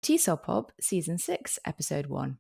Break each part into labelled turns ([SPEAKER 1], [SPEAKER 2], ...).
[SPEAKER 1] TESOL Pop, Season 6, Episode 1.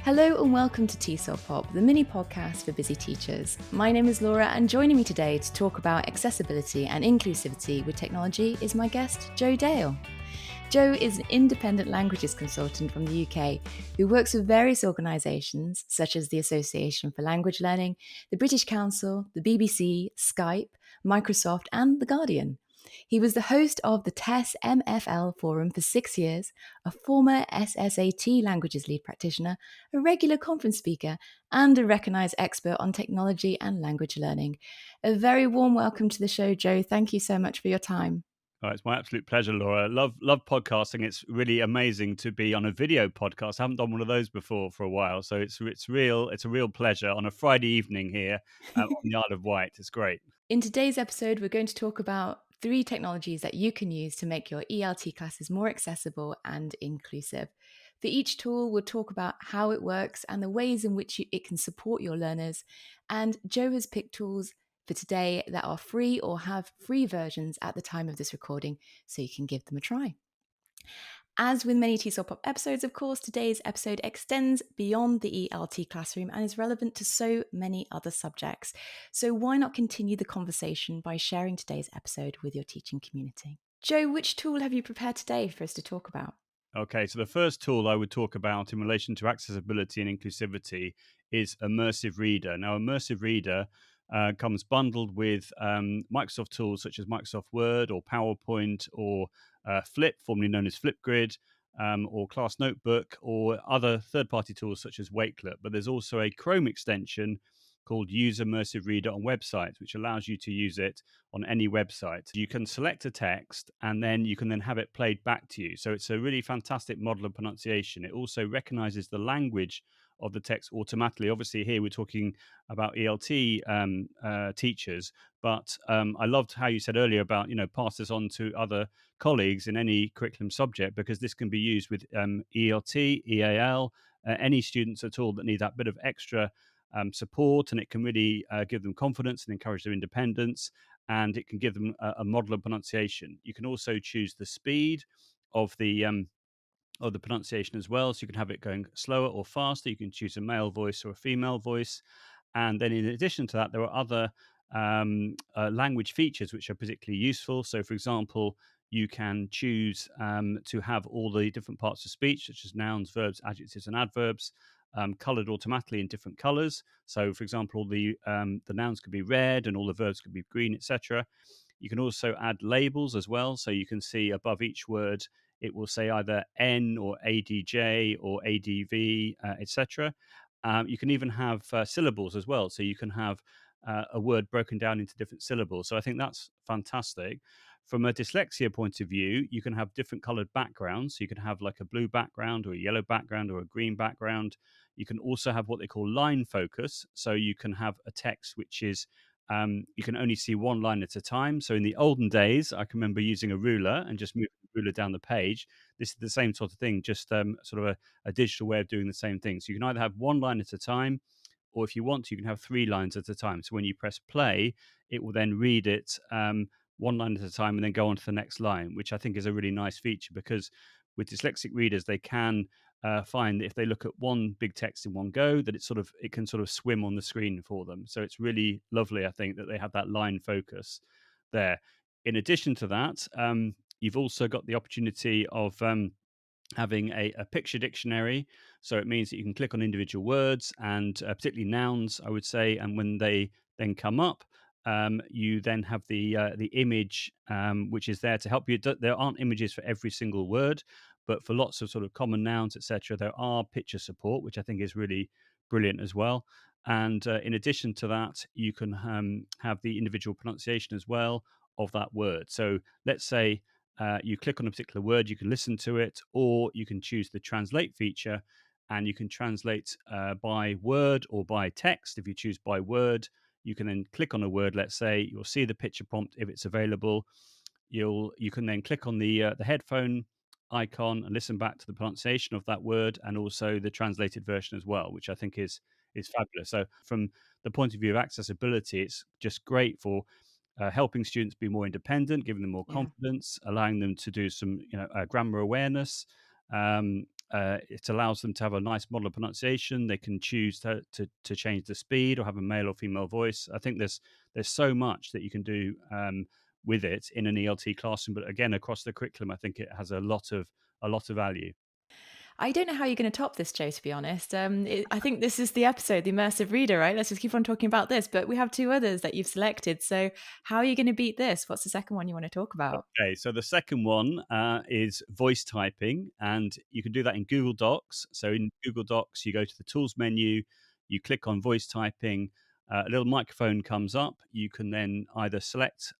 [SPEAKER 1] Hello and welcome to TESOL Pop, the mini podcast for busy teachers. My name is Laura, and joining me today to talk about accessibility and inclusivity with technology is my guest, Joe Dale. Joe is an independent languages consultant from the UK who works with various organisations such as the Association for Language Learning, the British Council, the BBC, Skype, Microsoft and The Guardian. He was the host of the TES MFL Forum for 6 years, a former SSAT languages lead practitioner, a regular conference speaker, and a recognised expert on technology and language learning. A very warm welcome to the show, Joe. Thank you so much for your time.
[SPEAKER 2] Oh, it's my absolute pleasure, Laura. Love podcasting. It's really amazing to be on a video podcast. I haven't done one of those before for a while, so it's a real pleasure on a Friday evening here on the Isle of Wight. It's great.
[SPEAKER 1] In today's episode, we're going to talk about 3 technologies that you can use to make your ELT classes more accessible and inclusive. For each tool, we'll talk about how it works and the ways in which it can support your learners. And Joe has picked tools for today that are free or have free versions at the time of this recording, so you can give them a try. As with many TESOL Pop episodes, of course, today's episode extends beyond the ELT classroom and is relevant to so many other subjects. So why not continue the conversation by sharing today's episode with your teaching community? Joe, which tool have you prepared today for us to talk about?
[SPEAKER 2] Okay, so the first tool I would talk about in relation to accessibility and inclusivity is Immersive Reader. Now, Immersive Reader comes bundled with Microsoft tools such as Microsoft Word or PowerPoint or Flip, formerly known as Flipgrid, or Class Notebook, or other third-party tools such as Wakelet. But there's also a Chrome extension called Use Immersive Reader on websites, which allows you to use it on any website. You can select a text and then you can have it played back to you. So it's a really fantastic model of pronunciation. It also recognizes the language of the text automatically. Obviously, here we're talking about ELT teachers, but I loved how you said earlier about, pass this on to other colleagues in any curriculum subject, because this can be used with ELT, EAL, any students at all that need that bit of extra support, and it can really give them confidence and encourage their independence, and it can give them a model of pronunciation. You can also choose the speed of the pronunciation as well, so you can have it going slower or faster. You can choose a male voice or a female voice, and then in addition to that, there are other language features which are particularly useful. So, for example, you can choose to have all the different parts of speech, such as nouns, verbs, adjectives, and adverbs, coloured automatically in different colours. So, for example, the nouns could be red and all the verbs could be green, etc. You can also add labels as well. So you can see above each word, it will say either N or ADJ or ADV, etc. You can even have syllables as well. So you can have a word broken down into different syllables. So I think that's fantastic. From a dyslexia point of view, you can have different colored backgrounds. So you can have like a blue background or a yellow background or a green background. You can also have what they call line focus. So you can have a text which is you can only see one line at a time. So in the olden days, I can remember using a ruler and just moving the ruler down the page. This is the same sort of thing, just sort of a digital way of doing the same thing. So you can either have one line at a time, or if you want to, you can have 3 lines at a time. So when you press play, it will then read it one line at a time and then go on to the next line, which I think is a really nice feature, because with dyslexic readers, they can find that if they look at one big text in one go, that it can sort of swim on the screen for them. So it's really lovely, I think, that they have that line focus there. In addition to that, you've also got the opportunity of having a picture dictionary. So it means that you can click on individual words and particularly nouns, I would say, and when they then come up, you then have the image which is there to help you. There aren't images for every single word, but for lots of sort of common nouns, etc., there are picture support, which I think is really brilliant as well. And in addition to that, you can have the individual pronunciation as well of that word. So let's say you click on a particular word, you can listen to it, or you can choose the translate feature, and you can translate by word or by text. If you choose by word, you can then click on a word. Let's say you'll see the picture prompt if it's available. You can then click on the headphone icon and listen back to the pronunciation of that word, and also the translated version as well, which I think is fabulous. So from the point of view of accessibility, it's just great for helping students be more independent, giving them more
[SPEAKER 1] Yeah.
[SPEAKER 2] confidence, allowing them to do some grammar awareness. Um, it allows them to have a nice model of pronunciation. They can choose to change the speed or have a male or female voice. I think there's so much that you can do with it in an ELT classroom. But again, across the curriculum, I think it has a lot of value.
[SPEAKER 1] I don't know how you're going to top this, Joe, to be honest. I think this is the episode, the Immersive Reader, right? Let's just keep on talking about this. But we have two others that you've selected. So how are you going to beat this? What's the second one you want to talk about?
[SPEAKER 2] Okay, so the second one is voice typing, and you can do that in Google Docs. So in Google Docs, you go to the Tools menu, you click on voice typing, a little microphone comes up. You can then either select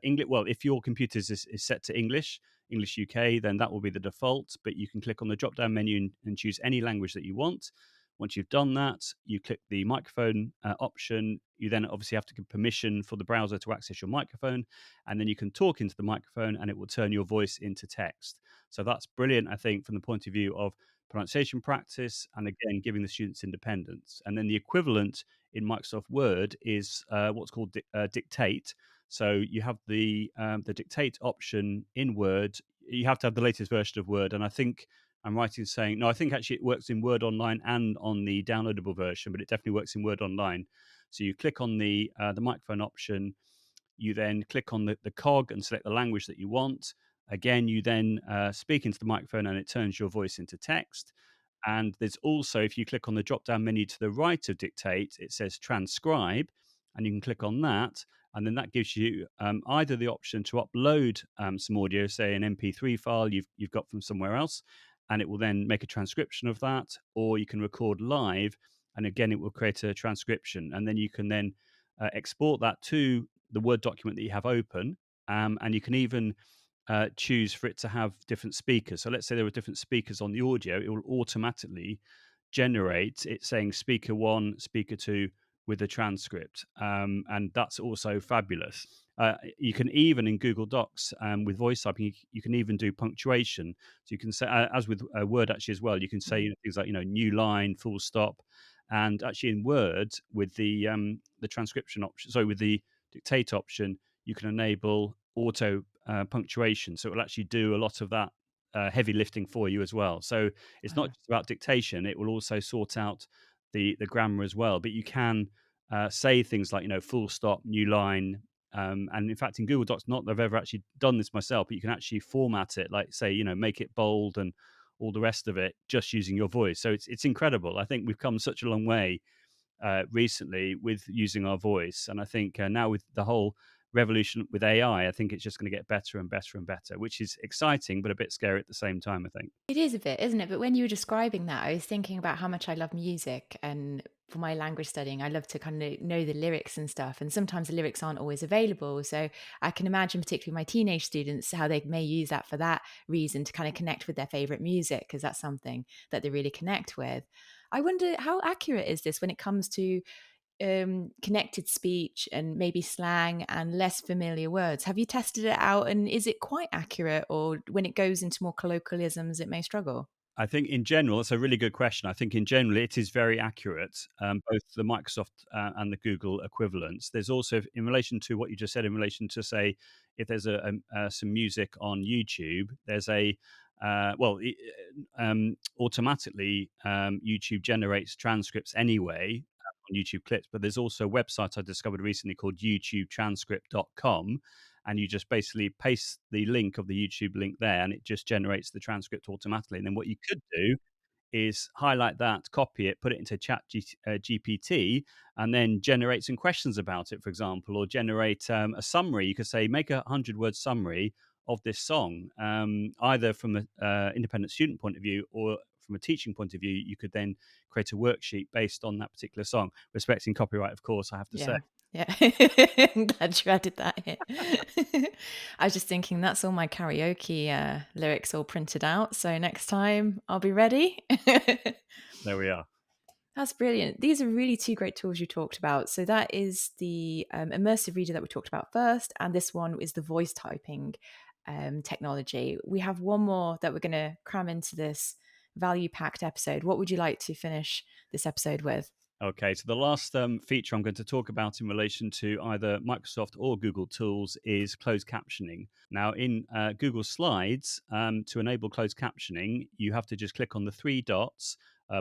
[SPEAKER 2] English. Well, if your computer is set to English, English UK, then that will be the default. But you can click on the drop down menu and choose any language that you want. Once you've done that, you click the microphone option. You then obviously have to give permission for the browser to access your microphone, and then you can talk into the microphone and it will turn your voice into text. So that's brilliant, I think, from the point of view of pronunciation practice and again giving the students independence. And then the equivalent in Microsoft Word is what's called dictate. So you have the dictate option in Word. You have to have the latest version of Word, and I think I'm right in saying no. I think actually it works in Word Online and on the downloadable version, but it definitely works in Word Online. So you click on the microphone option, you then click on the cog and select the language that you want. Again, you then speak into the microphone and it turns your voice into text. And there's also, if you click on the drop down menu to the right of dictate, it says transcribe, and you can click on that. And then that gives you either the option to upload some audio, say an MP3 file you've got from somewhere else, and it will then make a transcription of that, or you can record live, and again, it will create a transcription. And then you can then export that to the Word document that you have open, and you can even choose for it to have different speakers. So let's say there were different speakers on the audio, it will automatically generate it saying speaker one, speaker two with a transcript. And that's also fabulous. You can even in Google Docs with voice typing, you can even do punctuation. So you can say, as with Word actually as well, you can say things like new line, full stop, and actually in Word with the transcription option, sorry, with the dictate option, you can enable auto punctuation. So it will actually do a lot of that heavy lifting for you as well. So it's not just about dictation; it will also sort out the grammar as well. But you can say things like full stop, new line. And in fact, in Google Docs, not that I've ever actually done this myself, but you can actually format it, like say, make it bold and all the rest of it, just using your voice. So it's incredible. I think we've come such a long way recently with using our voice. And I think now with the whole revolution with AI, I think it's just going to get better and better and better, which is exciting, but a bit scary at the same time, I think.
[SPEAKER 1] It is a bit, isn't it? But when you were describing that, I was thinking about how much I love music. And for my language studying, I love to kind of know the lyrics and stuff. And sometimes the lyrics aren't always available. So I can imagine, particularly my teenage students, how they may use that for that reason to kind of connect with their favorite music, because that's something that they really connect with. I wonder, how accurate is this when it comes to connected speech and maybe slang and less familiar words? Have you tested it out, and is it quite accurate, or when it goes into more colloquialisms it may struggle?
[SPEAKER 2] I think in general, it's a really good question. I think in general, it is very accurate, both the Microsoft and the Google equivalents. There's also, in relation to what you just said, in relation to say, if there's some music on YouTube, there's automatically YouTube generates transcripts anyway on YouTube clips, but there's also a website I discovered recently called YouTubetranscript.com, and you just basically paste the link of the YouTube link there, and it just generates the transcript automatically. And then what you could do is highlight that, copy it, put it into GPT, and then generate some questions about it, for example, or generate a summary. You could say, make a 100-word summary of this song, either from an independent student point of view or from a teaching point of view. You could then create a worksheet based on that particular song, respecting copyright, of course, I have to say.
[SPEAKER 1] Yeah. Yeah. I'm glad you added that in. I was just thinking that's all my karaoke lyrics all printed out. So next time I'll be ready.
[SPEAKER 2] There we are.
[SPEAKER 1] That's brilliant. These are really two great tools you talked about. So that is the immersive reader that we talked about first, and this one is the voice typing technology. We have one more that we're going to cram into this value-packed episode. What would you like to finish this episode with?
[SPEAKER 2] Okay, so the last feature I'm going to talk about in relation to either Microsoft or Google tools is closed captioning. Now, in Google Slides, to enable closed captioning, you have to just click on the three dots,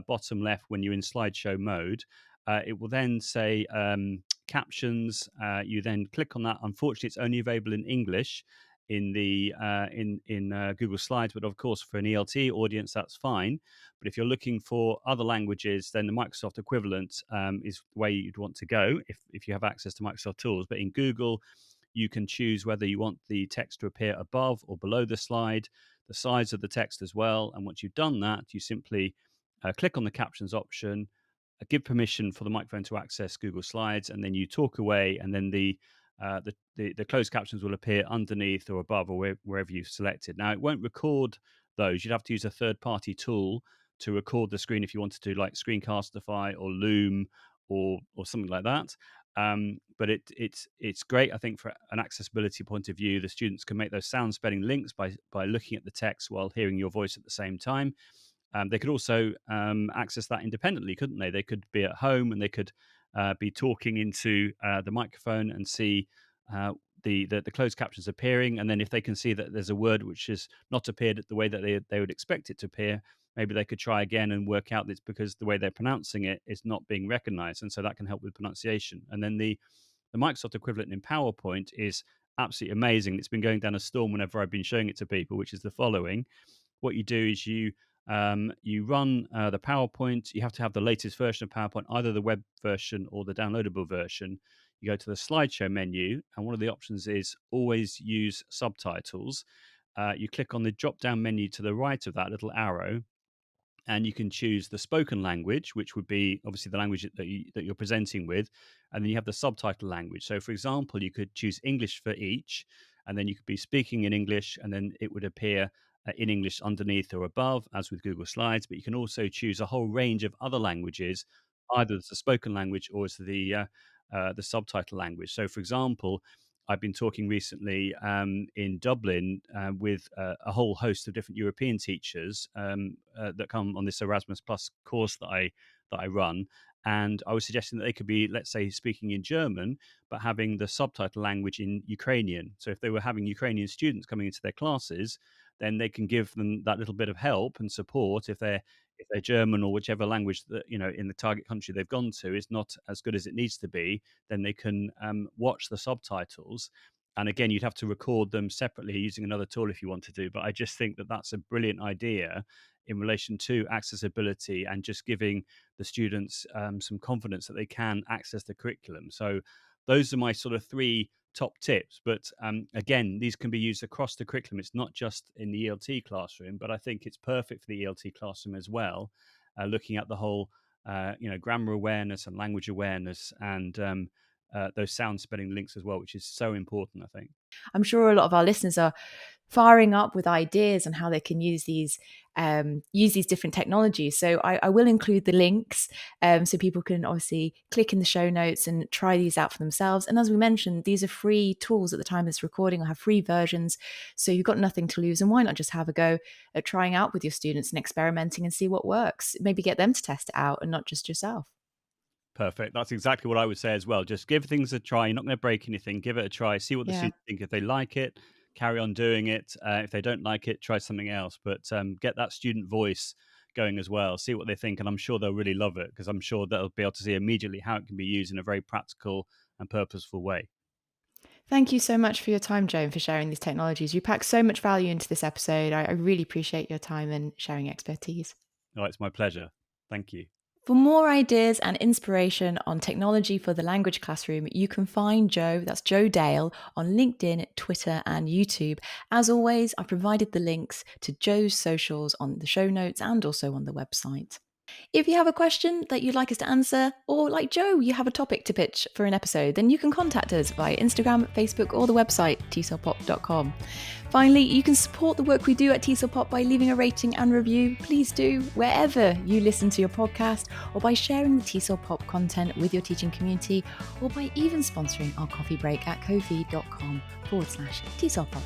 [SPEAKER 2] bottom left, when you're in slideshow mode. It will then say captions. You then click on that. Unfortunately, it's only available in English in the in Google Slides, but of course for an ELT audience that's fine. But if you're looking for other languages, then the Microsoft equivalent is the way you'd want to go if you have access to Microsoft tools. But in Google, you can choose whether you want the text to appear above or below the slide, the size of the text as well. And once you've done that, you simply click on the captions option, give permission for the microphone to access Google Slides, and then you talk away, and then the closed captions will appear underneath or above or wherever you've selected. Now, it won't record those. You'd have to use a third-party tool to record the screen if you wanted to, like Screencastify or Loom or something like that. But it's great, I think, for an accessibility point of view. The students can make those sound spelling links by looking at the text while hearing your voice at the same time. They could also access that independently, couldn't they? They could be at home and they could be talking into the microphone and see the closed captions appearing. And then if they can see that there's a word which has not appeared the way that they would expect it to appear, maybe they could try again and work out that it's because the way they're pronouncing it is not being recognized. And so that can help with pronunciation. And then the Microsoft equivalent in PowerPoint is absolutely amazing. It's been going down a storm whenever I've been showing it to people, which is the following. What you do is you run the PowerPoint. You have to have the latest version of PowerPoint, either the web version or the downloadable version. You go to the slideshow menu, and one of the options is always use subtitles. You click on the drop-down menu to the right of that little arrow, and you can choose the spoken language, which would be obviously the language that you're presenting with, and then you have the subtitle language. So, for example, you could choose English for each, and then you could be speaking in English, and then it would appear in English underneath or above, as with Google Slides. But you can also choose a whole range of other languages, either as the spoken language or as the subtitle language. So, for example, I've been talking recently in Dublin with a whole host of different European teachers that come on this Erasmus Plus course that I run. And I was suggesting that they could be, let's say, speaking in German, but having the subtitle language in Ukrainian. So if they were having Ukrainian students coming into their classes, then they can give them that little bit of help and support if they're German or whichever language that in the target country they've gone to is not as good as it needs to be. Then they can watch the subtitles. And again, you'd have to record them separately using another tool if you want to do. But I just think that that's a brilliant idea in relation to accessibility and just giving the students some confidence that they can access the curriculum. So those are my sort of three top tips. But again, these can be used across the curriculum. It's not just in the ELT classroom, but I think it's perfect for the ELT classroom as well, looking at the whole grammar awareness and language awareness and those sound spelling links as well, which is so important, I think.
[SPEAKER 1] I'm sure a lot of our listeners are firing up with ideas on how they can use these different technologies. So I will include the links so people can obviously click in the show notes and try these out for themselves. And as we mentioned, these are free tools at the time of this recording. I'll have free versions. So you've got nothing to lose. And why not just have a go at trying out with your students and experimenting and see what works? Maybe get them to test it out and not just yourself.
[SPEAKER 2] Perfect. That's exactly what I would say as well. Just give things a try. You're not going to break anything. Give it a try. See what the students think. If they like it, carry on doing it. If they don't like it, try something else. But get that student voice going as well. See what they think. And I'm sure they'll really love it because I'm sure they'll be able to see immediately how it can be used in a very practical and purposeful way.
[SPEAKER 1] Thank you so much for your time, Joan, for sharing these technologies. You packed so much value into this episode. I really appreciate your time and sharing expertise.
[SPEAKER 2] Oh, it's my pleasure. Thank you.
[SPEAKER 1] For more ideas and inspiration on technology for the language classroom, you can find Jo, that's Jo Dale, on LinkedIn, Twitter and YouTube. As always, I provided the links to Jo's socials on the show notes and also on the website. If you have a question that you'd like us to answer, or like Jo, you have a topic to pitch for an episode, then you can contact us via Instagram, Facebook, or the website, TESOLPop.com. Finally, you can support the work we do at TESOL Pop by leaving a rating and review. Please do, wherever you listen to your podcast, or by sharing the TESOL Pop content with your teaching community, or by even sponsoring our coffee break at ko-fi.com/TESOL Pop.